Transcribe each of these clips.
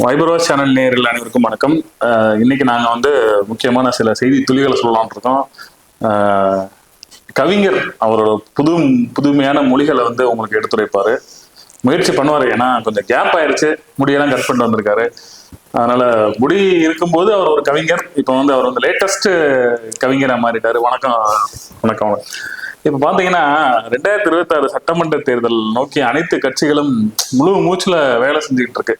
வைபரோஸ் channel நேயர்கள் அனைவருக்கும் வணக்கம். இன்னைக்கு நாங்கள் முக்கியமான சில செய்தி துளிகளை சொல்லலாம்னு இருக்கோம். கவிஞர் அவரோட புதுமையான மொழிகளை உங்களுக்கு எடுத்துரைப்பாரு, முயற்சி பண்ணுவார். ஏன்னா கொஞ்சம் கேப் ஆயிடுச்சு, முடியெல்லாம் கட் பண்ணிட்டு வந்திருக்காரு. அதனால முடி இருக்கும்போது அவர் ஒரு கவிஞர். இப்போ அவர் லேட்டஸ்ட் கவிஞராக மாறிட்டாரு. வணக்கம். வணக்கம். இப்ப பாத்தீங்கன்னா 2026 சட்டமன்ற தேர்தல் நோக்கி அனைத்து கட்சிகளும் முழு மூச்சுல வேலை செஞ்சுக்கிட்டு இருக்கு.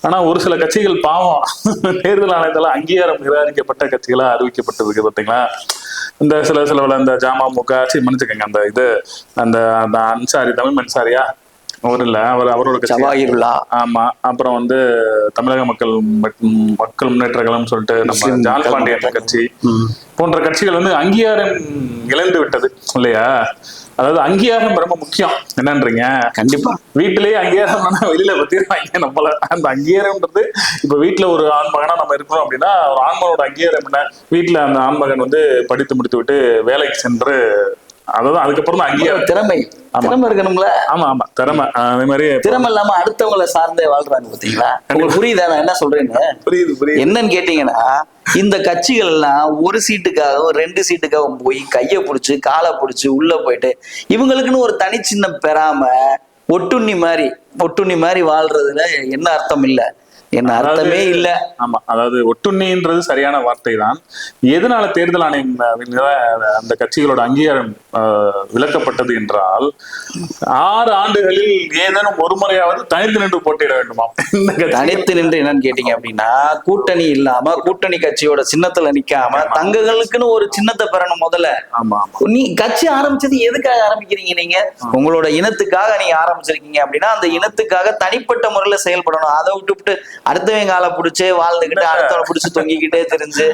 ஆனா ஒரு சில கட்சிகள் பாவம் தேர்தல் ஆணையத்தால அங்கீகாரம் நிராகரிக்கப்பட்ட கட்சிகளா அறிவிக்கப்பட்டிருக்கு. பாத்தீங்களா, இந்த சில இந்த ஜாமமுக மன்னிச்சுக்கங்க, அந்த அன்சாரி, தமிழ் அன்சாரியா அவர் இல்ல, அவரோட கட்சி. ஆமா. அப்புறம் தமிழக மக்கள் முன்னேற்ற கழகம் சொல்லிட்டு நம்ம ஜான் பாண்டியன் கட்சி போன்ற கட்சிகள் அங்கீகாரம் இழந்து விட்டது இல்லையா? அதாவது அங்கீகாரம் ரொம்ப முக்கியம். என்னன்றீங்க? கண்டிப்பா. வீட்டிலேயே அங்கீகாரம் வெளியில பத்திடுவாங்க நம்மள. அந்த அங்கீகாரம்ன்றது இப்ப வீட்டுல ஒரு ஆண்மகனா நம்ம இருக்கிறோம் அப்படின்னா, ஒரு ஆண்மகனோட அங்கீகாரம் என்ன? வீட்டுல அந்த ஆண்மகன் படித்து முடித்து விட்டு வேலைக்கு சென்று, அதாவது அதுக்கப்புறம் தான் அங்கேயே திறமை இருக்கணும்ல. ஆமா ஆமா, திறமை. அதே மாதிரி திறமை இல்லாம அடுத்தவங்களை சார்ந்தே வாழ்றாங்க. பாத்தீங்களா? உங்களுக்கு புரியுதா நான் என்ன சொல்றேன்னு? புரியுது. என்னன்னு கேட்டீங்கன்னா, இந்த கட்சிகள் எல்லாம் ஒரு சீட்டுக்காகவும் 2 சீட்டுக்காகவும் போய் கையை பிடிச்சு காலை பிடிச்சு உள்ள போயிட்டு இவங்களுக்குன்னு ஒரு தனிச்சின்னம் பெறாம ஒட்டுண்ணி மாதிரி வாழ்றதுல என்ன அர்த்தம் இல்ல, என்ன அர்த்தமே இல்ல. ஆமா, அதாவது ஒட்டுண்ணின்றது சரியான வார்த்தை தான். எதனால தேர்தல் ஆணையம் அந்த கட்சிகளோட அங்கீகாரம் விலக்கப்பட்டது என்றால், 6 ஆண்டுகளில் ஏதேனும் ஒரு முறையாவது தனித்து நின்று போட்டியிட வேண்டுமா? தனித்து நின்று என்னன்னு கேட்டீங்க அப்படின்னா, கூட்டணி இல்லாம கூட்டணி கட்சியோட சின்னத்துல நிக்காம தங்களுக்குன்னு ஒரு சின்னத்தை பெறணும் முதல்ல. ஆமா, நீ கட்சி ஆரம்பிச்சது எதுக்காக ஆரம்பிக்கிறீங்க? நீங்க உங்களோட இனத்துக்காக நீங்க ஆரம்பிச்சிருக்கீங்க அப்படின்னா அந்த இனத்துக்காக தனிப்பட்ட முறையில செயல்படணும். அதை விட்டு அடுத்தவங்க காலை பிடிச்சு வாழ்ந்துகிட்டு அடுத்தவனை பிடிச்சு தொங்கிக்கிட்டே தெரிஞ்சு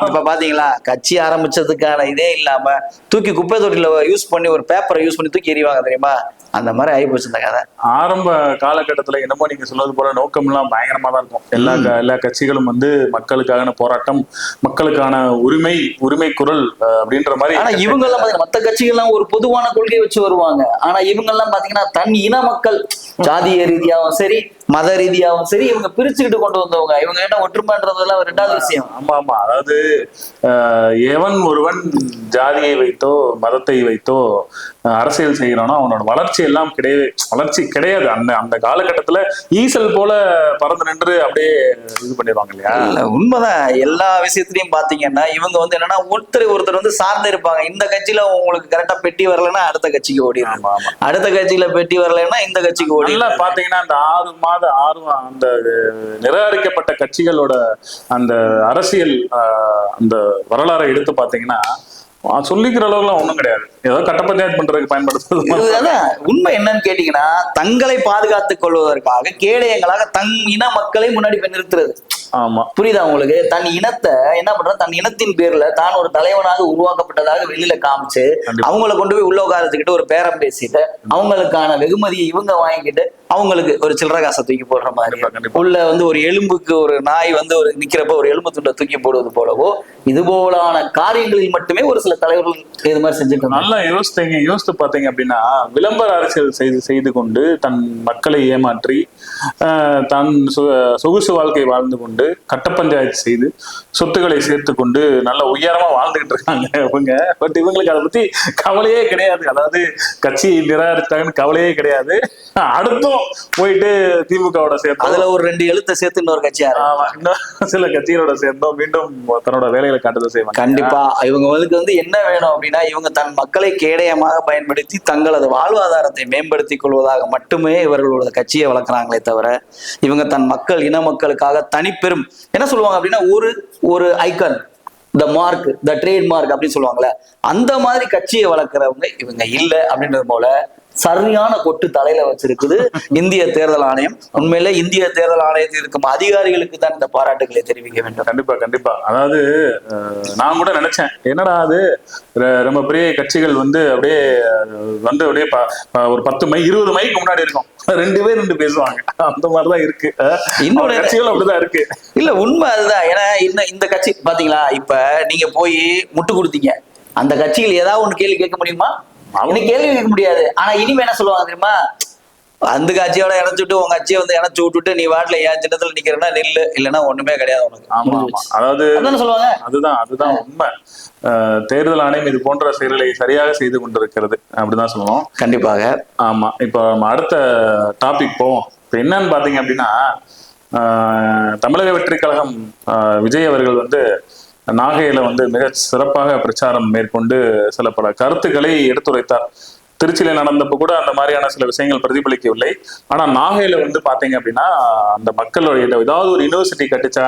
இப்ப பாத்தீங்களா, கட்சி ஆரம்பிச்சதுக்கான இதே இல்லாம தூக்கி குப்பை தொட்டில யூஸ் பண்ணி ஒரு பேப்பரை யூஸ் பண்ணி தூக்கி எறிவாங்க தெரியுமா? அந்த மாதிரி ஆகி போச்சு இந்த கதை. ஆரம்ப காலகட்டத்துல என்னமோ நீங்க சொல்றது போல நோக்கம் எல்லாம் பயங்கரமா தான் இருக்கும். எல்லா கட்சிகளும் மக்களுக்கான போராட்டம், மக்களுக்கான உரிமை குரல் அப்படின்ற மாதிரி. ஆனா இவங்க எல்லாம் பாத்தீங்கன்னா மத்த கட்சிகள் எல்லாம் ஒரு பொதுவான கொள்கையை வச்சு வருவாங்க. ஆனா இவங்க எல்லாம் பாத்தீங்கன்னா தன் இன மக்கள் ஜாதிய ரீதியாகவும் சரி மத ரீதியாகவும் சரி இவங்க பிரிச்சுக்கிட்டு கொண்டு வந்தவங்க. இவங்க என்ன ஒற்றுமைன்றதெல்லாம் 2வது விஷயம். ஆமா. அதாவது எவன் ஒருவன் ஜாதியை வைத்தோ மதத்தை வைத்தோ அரசியல் செய்யறானோ அவனோட வளர்ச்சி எல்லாம் வளர்ச்சி கிடையாது. அந்த காலகட்டத்துல ஈசல் போல பறந்து நின்று அப்படியே இது பண்ணிடுவாங்க இல்லையா? உண்மைதான். எல்லா விஷயத்திலயும் பாத்தீங்கன்னா இவங்க என்னன்னா ஒருத்தர் சார்ந்து இருப்பாங்க. இந்த கட்சியில உங்களுக்கு கரெக்டா பெட்டி வரலன்னா அடுத்த கட்சிக்கு ஓடிடும், அடுத்த கட்சியில பெட்டி வரலன்னா இந்த கட்சிக்கு ஓடி. பாத்தீங்கன்னா அந்த 6 அந்த நிராகரிக்கப்பட்ட கட்சிகளோட அந்த அரசியல் அந்த வரலாறை எடுத்து பாத்தீங்கன்னா சொல்லிக்கிற அளவுக்குலாம் ஒண்ணும் கிடையாது. ஏதோ கட்ட பஞ்சாயத்து பண்றதுக்கு பயன்படுத்துறது. உண்மை என்னன்னு கேட்டீங்கன்னா, தங்களை பாதுகாத்துக் கொள்வதற்காக கேடயங்களாக தன் இன மக்களை முன்னாடி நிறுத்துறது. ஆமா, புரியுதா உங்களுக்கு? தன் இனத்தை என்ன பண்ற, தன் இனத்தின் பேர்ல தான் ஒரு தலைவனாக உருவாக்கப்பட்டதாக வெளியில காமிச்சு அவங்களை கொண்டு போய் உள்ள உட்காரத்துக்கிட்டு ஒரு பேரம் பேசிட்டு அவங்களுக்கான வெகுமதியை இவங்க வாங்கிக்கிட்டு அவங்களுக்கு ஒரு சில்லற காசை தூக்கி போடுற மாதிரி, உள்ள ஒரு எலும்புக்கு ஒரு நாய் ஒரு நிக்கிறப்ப ஒரு எலும்பு துண்டை தூக்கி போடுவது போலவோ இது போலான காரியங்களில் மட்டுமே ஒரு சில தலைவர்கள் இது மாதிரி செஞ்சுட்டு. நல்லா யோசித்து பாத்தீங்க அப்படின்னா, விளம்பர அரசியல் செய்து கொண்டு தன் மக்களை ஏமாற்றி தன் சொகுசு வாழ்க்கை வாழ்ந்து கொண்டு கட்ட பஞ்சாயத்து செய்து சொத்துக்களை சேர்த்து கொண்டு நல்ல உயரமா வாழ்ந்துகிட்டு இருக்காங்க இவங்க. பட் இவங்களுக்கு அதை பத்தி கவலையே கிடையாது. அதாவது கட்சியை நிராகரித்தாங்கன்னு கவலையே கிடையாது. அடுத்தும் போயிட்டு திமுகவோட சேர்த்து அதுல ஒரு 2 எழுத்தை சேர்த்து இன்னொரு கட்சியா இன்னும் சில கட்சிகளோட சேர்ந்தோம் மீண்டும் தன்னோட வேலைகளை காட்டுதை செய்வாங்க. கண்டிப்பா இவங்களுக்கு என்ன வேணும் அப்படின்னா, இவங்க தன் மக்களை கேடயமாக பயன்படுத்தி தங்களது வாழ்வாதாரத்தை மேம்படுத்திக் கொள்வதாக மட்டுமே இவர்களோட கட்சியை வளர்க்குறாங்களே தவிர இவங்க தன் இன மக்களுக்காக தனிப்பெரும் என்ன சொல்லுவாங்க அப்படின்னா, ஒரு icon, the mark, the trade mark அப்படின்னு சொல்லுவாங்கல்ல, அந்த மாதிரி கட்சியை வளர்க்குறவங்க இவங்க இல்லை அப்படின்றது போல சரியான கொட்டு தலையில வச்சிருக்குது இந்திய தேர்தல் ஆணையம். உண்மையில இந்திய தேர்தல் ஆணையத்தில் இருக்கும் அதிகாரிகளுக்கு தான் இந்த பாராட்டுகளை தெரிவிக்க வேண்டும். கண்டிப்பா. அதாவது நான் கூட நினைச்சேன், என்னடா அது ரொம்ப பெரிய கட்சிகள் அப்படியே ஒரு 10 மைக் 20 மைக்கு முன்னாடி இருக்கும், 2 பேர் 2 பேசுவாங்க. அந்த மாதிரிதான் இருக்கு. இன்னொரு கட்சிகள் அப்படிதான் இருக்கு. இல்ல உண்மை அதுதான். ஏன்னா இந்த கட்சி பாத்தீங்களா, இப்ப நீங்க போய் முட்டு கொடுத்தீங்க, அந்த கட்சிகள் ஏதாவது ஒண்ணு கேள்வி கேட்க முடியுமா? அவனுக்கு கேள்வி கேட்க முடியாது. ஆனா இனிமே என்ன சொல்லுவாங்க தெரியுமா, அந்த கட்சியோட இணைச்சுட்டு உங்க கட்சியை வந்து இணைச்சு விட்டுட்டு நீ வாட்டில என் சின்னத்துல நிக்கிறேன்னா நெல்லு, இல்லைன்னா ஒண்ணுமே கிடையாது உனக்கு. ஆமா ஆமா, அதாவது அதானே சொல்லுவாங்க. அதுதான் உண்மை. தேர்தல் ஆணையம் இது போன்ற செயல்களை சரியாக செய்து கொண்டிருக்கிறது அப்படிதான் சொல்லுவோம். கண்டிப்பாக. ஆமா, இப்போ நம்ம அடுத்த டாபிக் போவோம். இப்போ என்னன்னு பாத்தீங்க அப்படின்னா, தமிழக வெற்றி கழகம் விஜய் அவர்கள் வந்து நாகையில வந்து மிக சிறப்பாக பிரச்சாரம் மேற்கொண்டு சில பல கருத்துக்களை எடுத்துரைத்தார். திருச்சியில நடந்தப்ப கூட அந்த மாதிரியான சில விஷயங்கள் பிரதிபலிக்கவில்லை. ஆனா நாகையில வந்து பாத்தீங்க அப்படின்னா, அந்த மக்களுடைய ஏதாவது ஒரு யூனிவர்சிட்டி கட்டுச்சா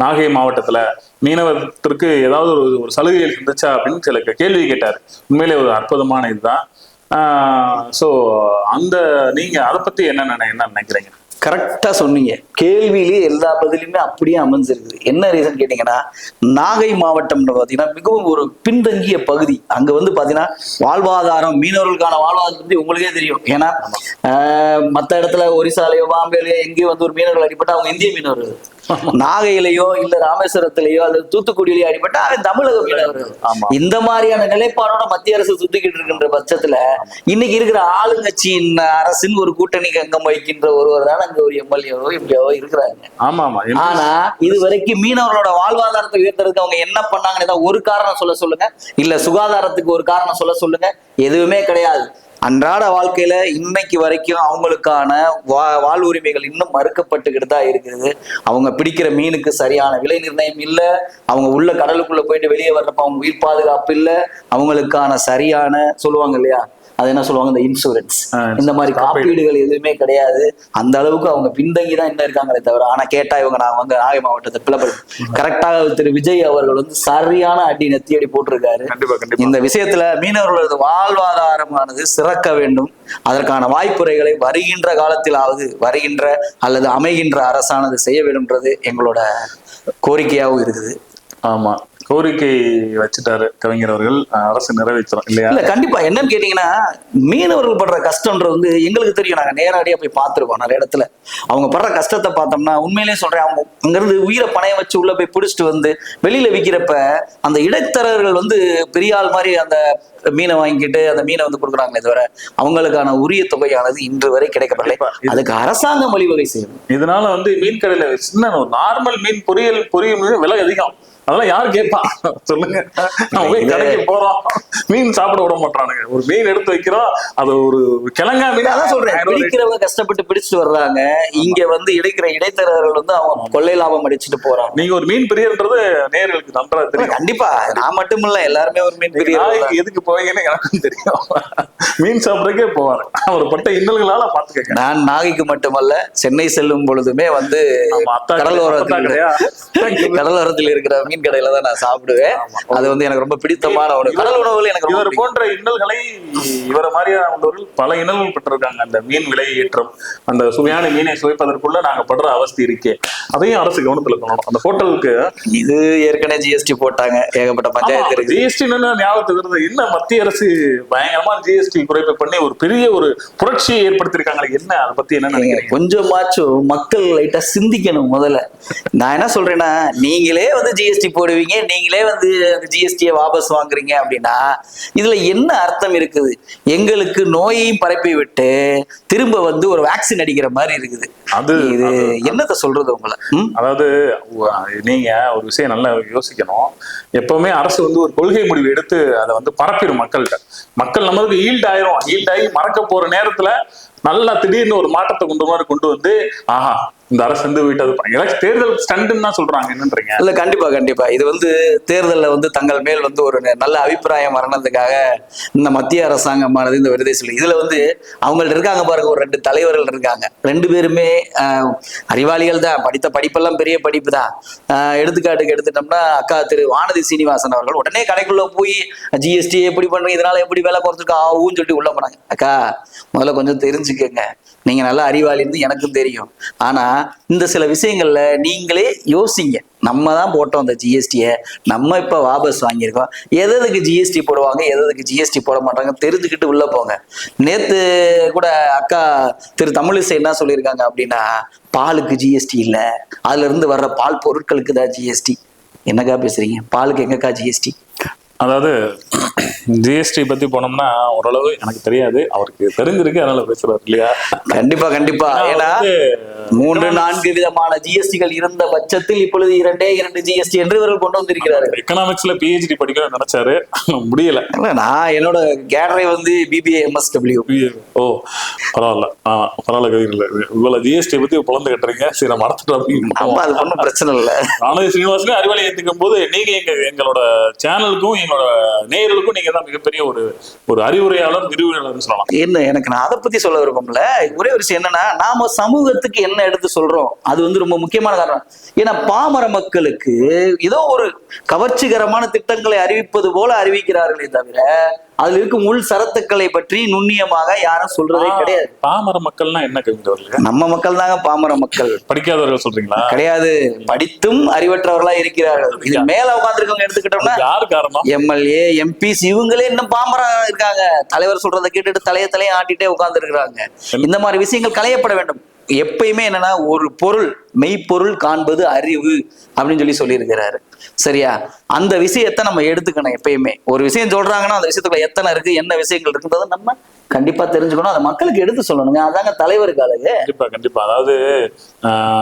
நாகை மாவட்டத்துல, மீனவத்திற்கு ஏதாவது ஒரு சலுகைகள் இருந்துச்சா அப்படின்னு சில கேள்வி கேட்டார். உண்மையிலே ஒரு அற்புதமான இதுதான். சோ அந்த நீங்க அதை பத்தி என்ன நினைக்கிறீங்க? கரெக்டா சொன்னீங்க. கேள்வியிலேயே எல்லா பதிலுமே அப்படியே அமைஞ்சிருக்குது. என்ன ரீசன் கேட்டீங்கன்னா, நாகை மாவட்டம் பாத்தீங்கன்னா மிகவும் ஒரு பின்தங்கிய பகுதி. அங்க வந்து பாத்தீங்கன்னா வாழ்வாதாரம், மீனவர்களுக்கான வாழ்வாதாரம் பத்தி உங்களுக்கே தெரியும். ஏன்னா மற்ற இடத்துல ஒரிசாலையோ பாம்பேலையோ எங்கேயோ வந்து ஒரு மீனவர்கள் அடிப்பட்டா அவங்க இந்திய மீனவர்கள், நாகையிலையோ இல்ல ராமேஸ்வரத்திலேயோ அல்லது தூத்துக்குடியிலேயோ அடிப்பட்டா அவன் தமிழக மீனவர்கள். இந்த மாதிரியான நிலைப்பாடோட மத்திய அரசு சுத்திக்கிட்டு இருக்கின்ற பட்சத்துல இன்னைக்கு இருக்கிற ஆளுங்கட்சியின் அரசின் ஒரு கூட்டணிக்கு அங்கம் வகிக்கின்ற ஒருவர் தான் அங்க ஒரு எம்எல்ஏவோ இப்படியாவோ இருக்கிறாங்க. ஆனா இது வரைக்கும் மீனவர்களோட வாழ்வாதாரத்தை உயர்த்துறதுக்கு அவங்க என்ன பண்ணாங்கன்னு ஏதாவது ஒரு காரணம் சொல்லுங்க. இல்ல சுகாதாரத்துக்கு ஒரு காரணம் சொல்லுங்க. எதுவுமே கிடையாது. அன்றாட வாழ்க்கையில இன்னைக்கு வரைக்கும் அவங்களுக்கான வாழ்வுரிமைகள் இன்னும் மறுக்கப்பட்டுக்கிட்டு தான் இருக்கிறது. அவங்க பிடிக்கிற மீனுக்கு சரியான விலை நிர்ணயம் இல்லை. அவங்க உள்ள கடலுக்குள்ள போயிட்டு வெளியே வர்றப்ப அவங்க உயிர் பாதுகாப்பு இல்லை. அவங்களுக்கான சரியான சொல்லுவாங்க இல்லையா, அது என்ன சொல்லுவாங்க, இந்த இன்சூரன்ஸ், இந்த மாதிரி காப்பீடுகள் எதுவுமே கிடையாது. அந்த அளவுக்கு அவங்க பின்தங்கி தான் இன்னும் இருக்காங்களே தவிர. ஆனா கேட்டா இவங்க நான் வந்து நாகை மாவட்டத்தை பிளப்பல் கரெக்டாக திரு விஜய் அவர்கள் வந்து சரியான அடி நெத்தியடி போட்டிருக்காரு. இந்த விஷயத்துல மீனவர்களது வாழ்வாதாரமானது சிறக்க வேண்டும். அதற்கான வாய்ப்புரைகளை வருகின்ற காலத்திலாவது வருகின்ற அல்லது அமைகின்ற அரசானது செய்ய வேண்டும்ன்றது எங்களோட கோரிக்கையாகவும் இருக்குது. ஆமா, கோரிக்கை வச்சுட்டாரு கவிஞர் அவர்கள், அரசு நிறைவேற்றணும் இல்லையா? இல்ல கண்டிப்பா. என்னன்னு கேட்டீங்கன்னா, மீனவர்கள் படுற கஷ்டம்ன்றது வந்து எங்களுக்கு தெரியும். நாங்க நேரடியா போய் பார்த்துருக்கோம் நிறைய இடத்துல. அவங்க படுற கஷ்டத்தை பார்த்தோம்னா உண்மையிலேயே சொல்றேன், அவங்க அங்கிருந்து உயிரை பணைய வச்சு உள்ள போய் பிடிச்சிட்டு வந்து வெளியில விற்கிறப்ப அந்த இடைத்தரகர்கள் வந்து பெரிய ஆள் மாதிரி அந்த மீனை வாங்கிட்டு அந்த மீனை வந்து கொடுக்குறாங்களே தவிர அவங்களுக்கான உரிய தொகையானது இன்று வரை கிடைக்கப்படலை. அதுக்கு அரசாங்கம் வழிவகை செய்யணும். இதனால வந்து மீன் கடையில சின்ன நார்மல் மீன் பொரியல் விலை அதிகம். அதெல்லாம் யாரு கேட்பா சொல்லுங்க? கடைக்கு போறோம், மீன் சாப்பிட விட மாட்டானுங்க. ஒரு மீன் எடுத்து வைக்கிறோம், அது ஒரு கிழங்கா மீன். அதான் சொல்றேன், பிடிக்கிறவங்க கஷ்டப்பட்டு பிடிச்சிட்டு வர்றாங்க. இங்க வந்து இடைத்தரகர்கள் வந்து அவங்க கொள்ளை லாபம் அடிச்சுட்டு போறாங்க. நீங்க ஒரு மீன் பிரியன்றது நேர்களுக்கு நன்றா தெரியும். கண்டிப்பா, நான் மட்டும் இல்ல, எல்லாருமே ஒரு மீன் பிரியர். எதுக்கு போவீங்கன்னு எனக்கும் தெரியும். மீன் சாப்பிடறதுக்கே போவாரு. அவர் பட்ட இன்னல்களால பாத்துக்க. நான் நாகைக்கு மட்டுமல்ல, சென்னை செல்லும் பொழுதுமே வந்து கடலோரத்தில் இருக்கிற மீன் கடையில தான் நான் சாப்பிடுவேன். அது வந்து எனக்கு ரொம்ப பிடித்தமான ஒரு கடல் உணவுகள். எனக்கு இவர் போன்ற இன்னல்களை, இவரை மாதிரியான பல இன்னல்கள் பெற்றிருக்காங்க. அந்த மீன் விலை ஏற்றம், அந்த சுவையான மீனை சுவைப்பதற்குள்ள நாங்க படுற அவஸ்தை இருக்கே, அதையும் அரசு கவனத்துல கொள்ளணும். அந்த ஹோட்டலுக்கு இது ஏற்கனவே ஜிஎஸ்டி போட்டாங்க, ஏகப்பட்ட பஞ்சாயத்து இருக்கு. ஜிஎஸ்டி ஞாபகத்துக்கு என்ன, மத்திய அரசு பயங்கரமான ஜிஎஸ்டி குறைப்பு பண்ணி ஒரு பெரிய ஒரு புரட்சியை ஏற்படுத்திருக்காங்க. என்ன அதை பத்தி என்ன நினைக்கிறீங்க? கொஞ்சமாச்சும் மக்கள் லைட்டா சிந்திக்கணும். முதல்ல நான் என்ன சொல்றேன்னா, நீங்களே வந்து ஜிஎஸ்டி போடுவீங்க, நீங்களே வந்து ஜிஎஸ்டியை வாபஸ் வாங்குறீங்க அப்படின்னா இதுல என்ன அர்த்தம் இருக்குது? எங்களுக்கு நோயையும் பரப்பி விட்டு திரும்ப வந்து ஒரு வேக்சின் அடிக்கிற மாதிரி இருக்குது. அது இது என்னத்த சொல்றது உங்களை? அதாவது நீங்க ஒரு விஷயம் நல்லா யோசிக்கணும். எப்பவுமே அரசு வந்து ஒரு கொள்கை முடிவு எடுத்து அதை வந்து பரப்பிடும் மக்கள்கிட்ட. மக்கள் நம்மளுக்கு ஈல்டாகி மறக்க போற நேரத்துல நல்லா திடீர்னு ஒரு மாற்றத்தை கொண்டு வந்து ஆஹா இந்த அரசு வந்து விட்டது தேர்தல் ஸ்டண்ட்னு தான் சொல்றாங்க. என்னன்றீங்க? இல்ல கண்டிப்பா இது வந்து தேர்தலில் வந்து தங்கள் மேல் வந்து ஒரு நல்ல அபிப்பிராயம் வரணுன்றதுக்காக இந்த மத்திய அரசாங்கமானது இந்த விருதை சொல்லி, இதுல வந்து அவங்கள்ட்ட இருக்காங்க பாருங்க, ஒரு 2 தலைவர்கள் இருக்காங்க. 2 பேருமே அறிவாளிகள் தான், படித்த படிப்பெல்லாம் பெரிய படிப்பு தான். எடுத்துக்காட்டுக்கு எடுத்துட்டோம்னா அக்கா திரு வானதி சீனிவாசன் அவர்கள் உடனே கடைக்குள்ள போய் ஜிஎஸ்டி எப்படி பண்றீங்க, இதனால எப்படி வேலை குறைச்சிருக்கா ஆகும்னு சொல்லிட்டு உள்ள போனாங்க. அக்கா முதல்ல கொஞ்சம் தெரிஞ்சுக்கங்க, நீங்க நல்லா அறிவாளி இருந்து எனக்கும் தெரியும். ஆனா இந்த சில விஷயங்கள்ல நீங்களே யோசிங்க. நம்ம தான் போட்டோம் அந்த ஜிஎஸ்டியை, நம்ம இப்ப வாபஸ் வாங்கியிருக்கோம். எதுக்கு ஜிஎஸ்டி போடுவாங்க, எதுக்கு ஜிஎஸ்டி போட மாட்டாங்க தெரிஞ்சுக்கிட்டு உள்ள போங்க. நேத்து கூட அக்கா திரு தமிழிசை என்ன சொல்லியிருக்காங்க அப்படின்னா, பாலுக்கு ஜிஎஸ்டி இல்லை, அதுல இருந்து வர்ற பால் பொருட்களுக்கு தான் ஜிஎஸ்டி. என்னக்கா பேசுறீங்க? பாலுக்கு எங்கக்கா ஜிஎஸ்டி? அதாவது ஜிஎஸ்டி பத்தி போனோம்னா ஓரளவு எனக்கு தெரியாது, அவருக்கு தெரிஞ்சிருக்கு அதனால பேசுறாரு இல்லையா? கண்டிப்பா கண்டிப்பா. ஏன்னா 3-4 விதமான ஜிஎஸ்டிகள் இருந்த பட்சத்தில் இப்பொழுது 2 ஜிஎஸ்டி என்று இவர்கள் கொண்டு வந்திருக்கிறார்கள். எக்கனாமிக்ஸ்ல பிஹெச்டி படிக்கணும்னு நினைச்சாரு, முடியல. நான் என்னோட கேடரை வந்து பிபிஏ எம்எஸ்டபிள்யூ. ஓ பரவாயில்ல, பரவாயில்ல கவிஞர், இவ்வளவு ஜிஎஸ்டி பத்தி புலந்து கட்டுறீங்க, சரி நம்ம நடத்துட்டோம். ஆமா, அது ஒன்றும் பிரச்சனை இல்லை. ஆனந்த் ஸ்ரீனிவாசனே அறிவாளி ஏத்துக்கும் போது நீங்க எங்களோட சேனலுக்கும் எங்களோட நேயர்களுக்கும் நீங்க தான் மிகப்பெரிய ஒரு அறிவுரையாளர், விரிவுரையாளர் சொல்லலாம். என்ன எனக்கு நான் அதை பத்தி சொல்ல விருப்பம்ல. ஒரே ஒரு விஷயம் என்னன்னா, நாம சமூகத்துக்கு என்ன எடுத்து சொல்றோம் அது வந்து ரொம்ப முக்கியமான காரணம். ஏன்னா பாமர மக்களுக்கு ஏதோ ஒரு கவர்ச்சிகரமான திட்டங்களை அறிவிப்பது போல அறிவிக்கிறார்களே தவிர அதுல இருக்கும் உள் சரத்துக்களை பற்றி நுண்ணியமாக யாரும் சொல்றதே கிடையாது. பாமர மக்கள்னா என்ன கவிஞர்? நம்ம மக்கள் தாங்க பாமர மக்கள். படிக்காதவர்கள் சொல்றீங்களா? கிடையாது, படித்தும் அறிவற்றவர்களா இருக்கிறார்கள். இது மேல உட்காந்துருக்கவங்க எடுத்துக்கிட்டோம்னா யாரு காரணம்? எம்எல்ஏ, எம்பிஸ் இவங்களே இன்னும் பாமரா இருக்காங்க. தலைவர் சொல்றதை கேட்டுட்டு தலையை ஆட்டிட்டே உட்கார்ந்து இருக்கிறாங்க. இந்த மாதிரி விஷயங்கள் களையப்பட வேண்டும். எப்பயுமே என்னன்னா, ஒரு பொருள் மெய்ப்பொருள் காண்பது அறிவு அப்படின்னு சொல்லியிருக்கிறாரு. சரியா? அந்த விஷயத்தை நம்ம எடுத்துக்கணும். எப்பயுமே ஒரு விஷயம் சொல்றாங்கன்னா அந்த விஷயத்துக்குள்ள எத்தனை இருக்கு, என்ன விஷயங்கள் இருக்குன்றதை நம்ம கண்டிப்பா தெரிஞ்சுக்கணும். அதை மக்களுக்கு எடுத்து சொல்லணுங்க. அதாங்க தலைவருக்கு அழகு. கண்டிப்பா கண்டிப்பா. அதாவது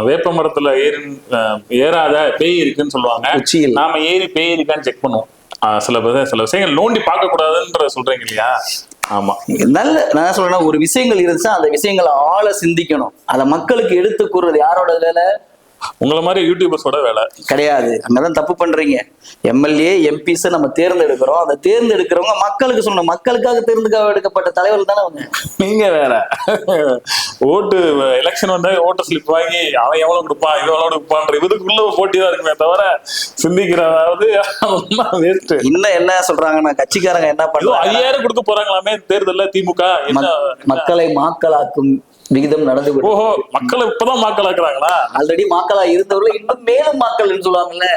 வேப்ப மரத்துல ஏறாத பேய் இருக்குன்னு சொல்லுவாங்க. உச்சியில் நாம ஏறி பேய் இருக்கான்னு செக் பண்ணுவோம். சில விஷயங்கள் நோண்டி பார்க்க கூடாதுன்ற சொல்றீங்க இல்லையா? ஆமா, நல்ல நான் சொல்றேன்னா, ஒரு விஷயங்கள் இருந்துச்சா அந்த விஷயங்களை ஆழ சிந்திக்கணும். அதை மக்களுக்கு எடுத்து கூறுறது யாரோட வேலை? உங்களை மாதிரி யூடியூபர்ஸோட வேலை கிடையாது. அங்கதான் தப்பு பண்றீங்க. எம்எல்ஏ, எம்பிஸ் நம்ம தேர்ந்தெடுக்கிறோம். அதை தேர்ந்தெடுக்கிறவங்க மக்களுக்கு சொல்லணும். மக்களுக்காக தேர்ந்தெடுக்கப்பட்ட தலைவர்கள் தானே அவங்க. நீங்க வேற ஓட்டு எலெக்ஷன் வந்தா ஓட்டு ஸ்லிப் வாங்கி அவன் எவ்வளவு கொடுப்பான், இது எவ்வளவு கொடுப்பான்ற இதுக்குள்ள போட்டி தான் இருக்குமே தவிர சிந்திக்கிறதாவது வேஸ்ட். இன்னும் என்ன சொல்றாங்கன்னா, கட்சிக்காரங்க என்ன பண்ணுவாங்க, 5000 கொடுக்க போறாங்களாமே தேர்தல்ல திமுக. மக்களை மாக்களாக்கும் விகிதம் நடந்து. ஓஹோ, மக்களை இப்பதான் மாக்களாக்குறாங்களா? ஆல்ரெடி மாக்களா இருந்தவர்கள் இன்னும் மேலும் மாக்கள் சொல்லுவாங்கல்ல.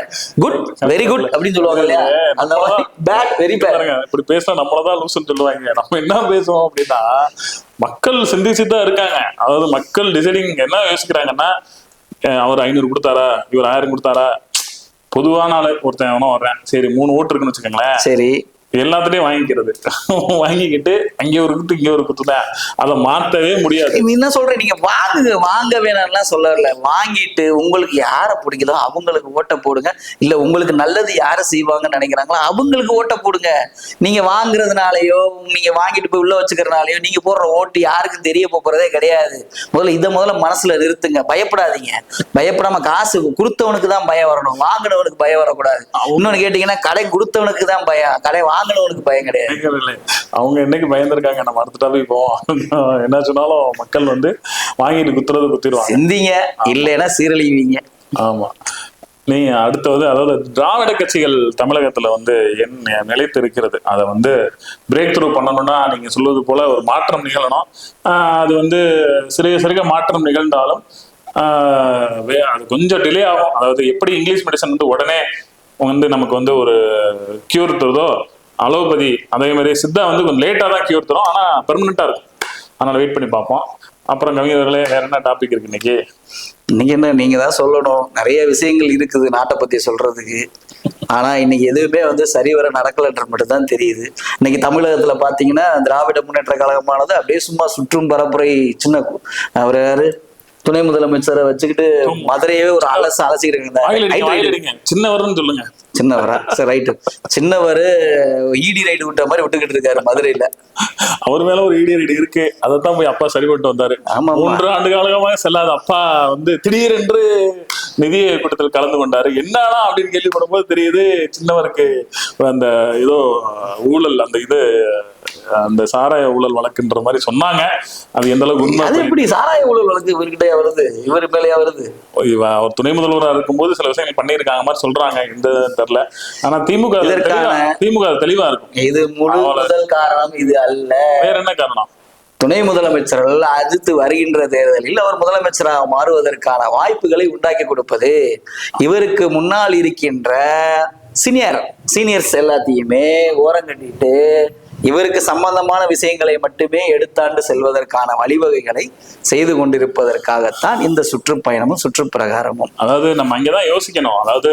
குட், வெரி குட் அப்படின்னு சொல்லுவாங்க இல்லையா? அந்த மாதிரி பேட், வெரி பேட். இப்படி பேச நம்மளதான் லூசுன்னு சொல்லுவாங்க. நம்ம என்ன பேசுவோம் அப்படின்னா, மக்கள் சிந்திச்சுதான் இருக்காங்க. அதாவது மக்கள் டிசைடிங் என்ன யோசிக்கிறாங்கன்னா, அவர் 500 கொடுத்தாரா, இவர் 1000 கொடுத்தாரா, பொதுவான ஆளு ஒருத்தன் எவனோ வர்றேன், சரி 3 ஓட்டு இருக்குன்னு வச்சுக்கோங்களேன், சரி எல்லாத்துலயும் வாங்கிக்கிறது. வாங்கிக்கிட்டு அங்கே ஒரு குத்து இங்கே ஒரு குத்து தான், அதை மாற்றவே முடியாது. என்ன சொல்றேன், நீங்க வாங்க வேணாம்லாம் சொல்லல. வாங்கிட்டு உங்களுக்கு யாரை பிடிக்குதோ அவங்களுக்கு ஓட்ட போடுங்க. இல்ல உங்களுக்கு நல்லது யாரை செய்வாங்கன்னு நினைக்கிறாங்களோ அவங்களுக்கு ஓட்ட போடுங்க. நீங்க வாங்குறதுனாலயோ நீங்க வாங்கிட்டு போய் உள்ள வச்சுக்கிறதுனாலயோ நீங்க போடுற ஓட்டு யாருக்கும் தெரிய போறதே கிடையாது. முதல்ல மனசுல நிறுத்துங்க. பயப்படாதீங்க. பயப்படாம காசு கொடுத்தவனுக்கு தான் பயம் வரணும், வாங்கினவனுக்கு பயம் வரக்கூடாது. இன்னொன்னு கேட்டீங்கன்னா, கடை கொடுத்தவனுக்கு தான் பயம், கடை வாங்கினவனுக்கு பயம் கிடையாது. அவங்க என்னைக்கு பயந்துருக்காங்க, நம்ம அடுத்துட்டாவே போவோம். என்ன சொன்னாலும் மக்கள் வந்து வாங்கிட்டு குத்துறது குத்திடுவாங்க. சிந்திங்க, இல்லைன்னா சீரழிவீங்க. ஆமா. நீங்க அடுத்தது, அதாவது திராவிட கட்சிகள் தமிழகத்துல வந்து என்ன நிலைத்து இருக்கிறது, அதை வந்து பிரேக் த்ரூ பண்ணணும்னா நீங்க சொல்வது போல ஒரு மாற்றம் நிகழணும். அது வந்து சிறிய மாற்றம் நிகழ்ந்தாலும் அது கொஞ்சம் டிலே ஆகும். அதாவது எப்படி இங்கிலீஷ் மெடிசன் வந்து உடனே வந்து நமக்கு வந்து ஒரு கியூர் தருதோ, அலோபதி அதே மாதிரி சித்தா வந்து கொஞ்சம் லேட்டா தான் கியூர் தரும், ஆனா பெர்மனண்டா இருக்கும். அதனால வெயிட் பண்ணி பார்ப்போம். அப்புறம் கவிஞர்களே, வேற என்ன டாபிக் இருக்கு இன்னைக்கு? இன்னைக்கு என்ன, நீங்க தான் சொல்லணும். நிறைய விஷயங்கள் இருக்குது நாட்டை பத்தி சொல்றதுக்கு. ஆனா இன்னைக்கு எதுவுமே வந்து சரிவர நடக்கலன்ற மட்டும் தான் தெரியுது. இன்னைக்கு தமிழகத்துல பாத்தீங்கன்னா, திராவிட முன்னேற்ற கழகமானது அப்படியே சும்மா சுற்றும் பரப்புரை சின்ன அவர் யாரு துணை முதலமைச்சரை வச்சுக்கிட்டு மதுரையவே ஒரு அலசிக்கிட்டு சின்னவர்னு சொல்லுங்க. சின்னவரா? சரி, ரைட்டு. சின்னவர் இடி ரைடு விட்ட மாதிரி விட்டுக்கிட்டு இருக்காரு மதுரையில. அவர் மேல ஒரு இடி ரைடு இருக்கு, அதைத்தான் போய் அப்பா சரி பண்ணிட்டு வந்தாரு. 3 ஆண்டு காலமாக செல்லாத அப்பா வந்து திடீரென்று நிதி கூட்டத்தில் கலந்து கொண்டாரு. என்னன்னா அப்படின்னு கேள்விப்படும் போது தெரியுது, சின்னவருக்கு அந்த ஏதோ ஊழல், அந்த சாராய ஊழல் வழக்குன்ற மாதிரி சொன்னாங்க. அது எந்த அளவுக்கு உண்மை? அது எப்படி சாராய ஊழல் வழக்கு இவர்கிட்ட வருது, இவர் மேலேயா வருது? அவர் துணை முதல்வராக இருக்கும்போது சில விஷயங்கள் பண்ணியிருக்காங்க மாதிரி சொல்றாங்க. இந்த தெரியல. ஆனா திமுக தெளிவா இருக்கும். இது முழு முதல் காரணம் இது அல்ல. வேற என்ன காரணம்? துணை முதலமைச்சர்கள் அடுத்து வருகின்ற தேர்தலில் அவர் முதலமைச்சராக மாறுவதற்கான வாய்ப்புகளை உண்டாக்கி கொடுப்பது, இவருக்கு முன்னால் இருக்கின்ற சீனியர்ஸ் எல்லாத்தையுமே ஓரங்கட்டிட்டு இவருக்கு சம்பந்தமான விஷயங்களை மட்டுமே எடுத்தாண்டு செல்வதற்கான வழிவகைகளை செய்து கொண்டிருப்பதற்காகத்தான் இந்த சுற்றுப்பயணமும் சுற்றுப்பிரகாரமும். அதாவது நம்ம அங்கேதான் யோசிக்கணும். அதாவது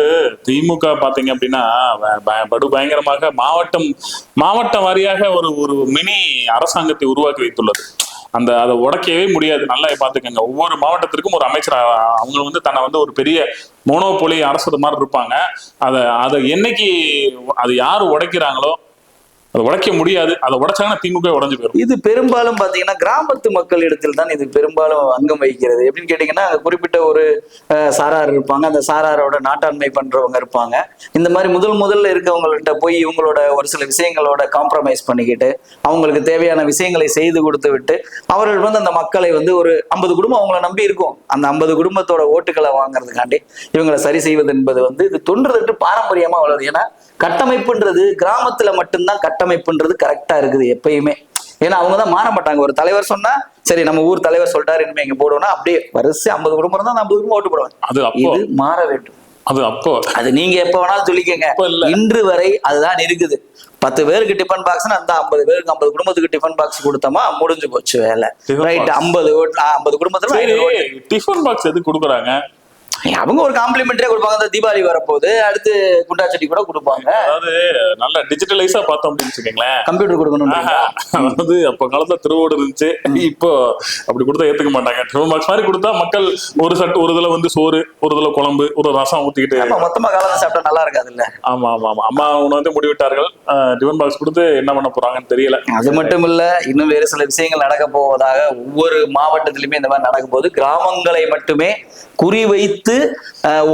திமுக பாத்தீங்க அப்படின்னா படு பயங்கரமாக மாவட்டம் வாரியாக ஒரு ஒரு மினி அரசாங்கத்தை உருவாக்கி வைத்துள்ளது. அதை உடைக்கவே முடியாது. நல்லா பாத்துக்கோங்க, ஒவ்வொரு மாவட்டத்திற்கும் ஒரு அமைச்சர் அவங்க வந்து தன்னை வந்து ஒரு பெரிய மோனோபோலி அரசு மாதிரி இருப்பாங்க. அதை என்னைக்கு அது யாரு உடைக்கிறாங்களோ அதை உடைக்க முடியாது. அதை உடைச்சாங்கன்னா திமுக உடைஞ்சு போயிடும். இது பெரும்பாலும் பாத்தீங்கன்னா கிராமத்து மக்கள் இடத்தில் தான் இது பெரும்பாலும் அங்கம் வகிக்கிறது. எப்படின்னு கேட்டீங்கன்னா, அங்க குறிப்பிட்ட ஒரு சாரார் இருப்பாங்க, அந்த சாராரோட நாட்டாண்மை பண்றவங்க இருப்பாங்க. இந்த மாதிரி முதல்ல இருக்கவங்கள்ட்ட போய் இவங்களோட ஒரு சில விஷயங்களோட காம்ப்ரமைஸ் பண்ணிக்கிட்டு அவங்களுக்கு தேவையான விஷயங்களை செய்து கொடுத்து விட்டு அவர்கள் வந்து அந்த மக்களை வந்து ஒரு 50 குடும்பம் அவங்கள நம்பி இருக்கும், அந்த 50 குடும்பத்தோட ஓட்டுகளை வாங்குறதுக்காண்டி இவங்களை சரி செய்வது என்பது வந்து இது தொன்றுதட்டு பாரம்பரியமா வளருது. ஏன்னா கட்டமைப்புன்றது கிராமத்துல மட்டும்தான் கட்டமைப்புன்றது கரெக்டா இருக்குது எப்பயுமே. ஏன்னா அவங்கதான் மாற மாட்டாங்க. ஒரு தலைவர் சொன்னா சரி நம்ம ஊர் தலைவர் சொல்லிட்டாரு இனிமே இங்க போடுவோம்னா அப்படியே வரிசை 50 குடும்பம் இருந்தா 50 குடும்பம் ஓட்டு போடுவாங்க. இது மாற வேண்டும். அது நீங்க எப்ப வேணாலும் சொல்லிக்கங்க, இன்று வரை அதுதான் இருக்குது. 10 பேருக்கு டிஃபன் பாக்ஸ் அந்த 50 பேருக்கு 50 குடும்பத்துக்கு டிஃபன் பாக்ஸ் கொடுத்தோமா முடிஞ்சு போச்சு வேலை. ரைட், 50 குடும்பத்துல டிஃபன் பாக்ஸ் எது கொடுக்குறாங்க? அவங்க ஒரு காம்ப்ளிமெண்டரியா கொடுப்பாங்க. அந்த தீபாவளி வரப்போகுது, அடுத்து குண்டாச்சட்டி கூட கொடுப்பாங்க. அதாவது நல்ல டிஜிட்டலைஸா பார்த்தோம் அப்படின்னு வச்சுக்கோங்களேன். கம்ப்யூட்டர் கொடுக்கணும். அதாவது அப்ப காலத்துல திருவோடு இருந்துச்சு, இப்போ அப்படி கொடுத்தா ஏத்துக்க மாட்டாங்க. டிஃபன் பாக்ஸ் மாதிரி கொடுத்தா மக்கள் ஒரு இதுல வந்து சோறு, ஒரு இதுல குழம்பு, ஒரு ரசம் ஊத்திக்கிட்டு மொத்தமா காலத்தை சாப்பிட்டா நல்லா இருக்காது இல்ல? ஆமா ஆமா ஆமா. அம்மா உன்னை வந்து முடிவிட்டார்கள், டிஃபன் பாக்ஸ் கொடுத்து என்ன பண்ண போறாங்கன்னு தெரியல. அது மட்டும் இல்ல, இன்னும் வேறு சில விஷயங்கள் நடக்க போவதாக ஒவ்வொரு மாவட்டத்திலுமே இந்த மாதிரி நடக்கும் போது கிராமங்களை மட்டுமே குறிவைத்து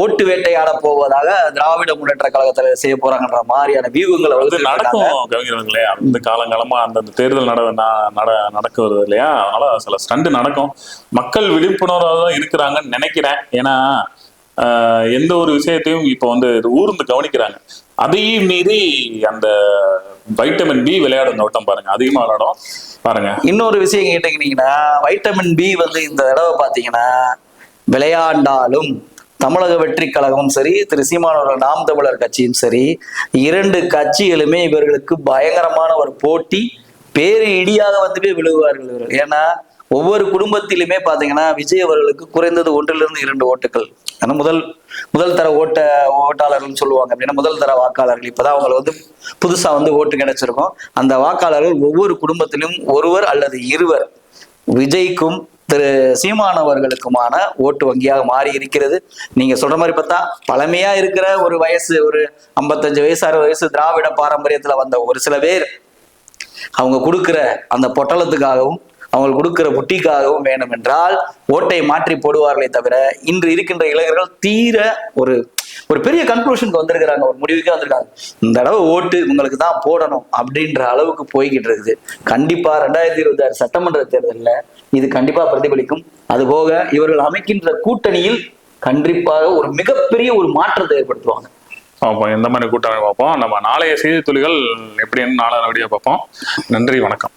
ஓட்டு வேட்டையாட போவதாக திராவிட முன்னேற்ற கழகத்துல செய்ய போறாங்கன்ற மாதிரியான வியூகங்களை வந்து நடக்கும். கவிஞர்களே, அந்த காலங்காலமா அந்த தேர்தல் நடக்குது இல்லையா, அதனால சில ஸ்டண்ட் நடக்கும். மக்கள் விழிப்புணர்வாக தான் இருக்கிறாங்கன்னு நினைக்கிறேன். ஏன்னா எந்த ஒரு விஷயத்தையும் இப்ப வந்து ஊர்ந்து கவனிக்கிறாங்க. அதையும் மீறி அந்த வைட்டமின் பி விளையாடும் நோட்டம் பாருங்க, அதிகமா விளையாடும் பாருங்க. இன்னொரு விஷயம் கேட்டீங்கன்னா, வைட்டமின் பி வந்து இந்த தடவை பாத்தீங்கன்னா விளையாண்டாலும் தமிழக வெற்றி கழகமும் சரி, திரு சீமானவர்கள் நாம் தமிழர் கட்சியும் சரி, 2 கட்சிகளுமே இவர்களுக்கு பயங்கரமான ஒரு போட்டி, பேரு இடியாக வந்து விழுகுவார்கள் இவர்கள். ஏன்னா ஒவ்வொரு குடும்பத்திலுமே பாத்தீங்கன்னா விஜய் அவர்களுக்கு குறைந்தது 1 to 2 ஓட்டுகள். ஏன்னா முதல் தர ஓட்டாளர்கள் சொல்லுவாங்க அப்படின்னா முதல் தர வாக்காளர்கள். இப்பதான் அவங்களுக்கு வந்து புதுசா வந்து ஓட்டு கிடைச்சிருக்கும். அந்த வாக்காளர்கள் ஒவ்வொரு குடும்பத்திலும் ஒருவர் அல்லது இருவர் விஜய்க்கும் திரு சீமானவர்களுக்குமான ஓட்டு வங்கியாக மாறி இருக்கிறது. நீங்க சொல்ற மாதிரி பார்த்தா பழமையா இருக்கிற ஒரு வயசு, ஒரு 55 வயசு 60 வயசு திராவிட பாரம்பரியத்துல வந்த ஒரு சில பேர் அவங்க கொடுக்கிற அந்த பொட்டலத்துக்காகவும் அவங்க கொடுக்கிற புட்டிக்காகவும் வேணும் என்றால் ஓட்டை மாற்றி போடுவார்களே தவிர, இன்று இருக்கின்ற இளைஞர்கள் தீர ஒரு பெரிய கன்க்ளூஷனுக்கு வந்திருக்கிறாங்க, ஒரு முடிவுக்கே வந்திருக்காங்க. இந்த தடவை ஓட்டு உங்களுக்கு தான் போடணும் அப்படின்ற அளவுக்கு போய்கிட்டு இருக்குது. கண்டிப்பா 2026 சட்டமன்ற தேர்தலில் இது கண்டிப்பா பிரதிபலிக்கும். அதுபோக இவர்கள் அமைக்கின்ற கூட்டணியில் கண்டிப்பாக ஒரு மிகப்பெரிய ஒரு மாற்றத்தை ஏற்படுத்துவாங்க. பார்ப்போம் எந்த மாதிரி கூட்டணி பார்ப்போம். நம்ம நாளைய செய்தி துளிகள் எப்படின்னு நாளை வீடியோ பார்ப்போம். நன்றி, வணக்கம்.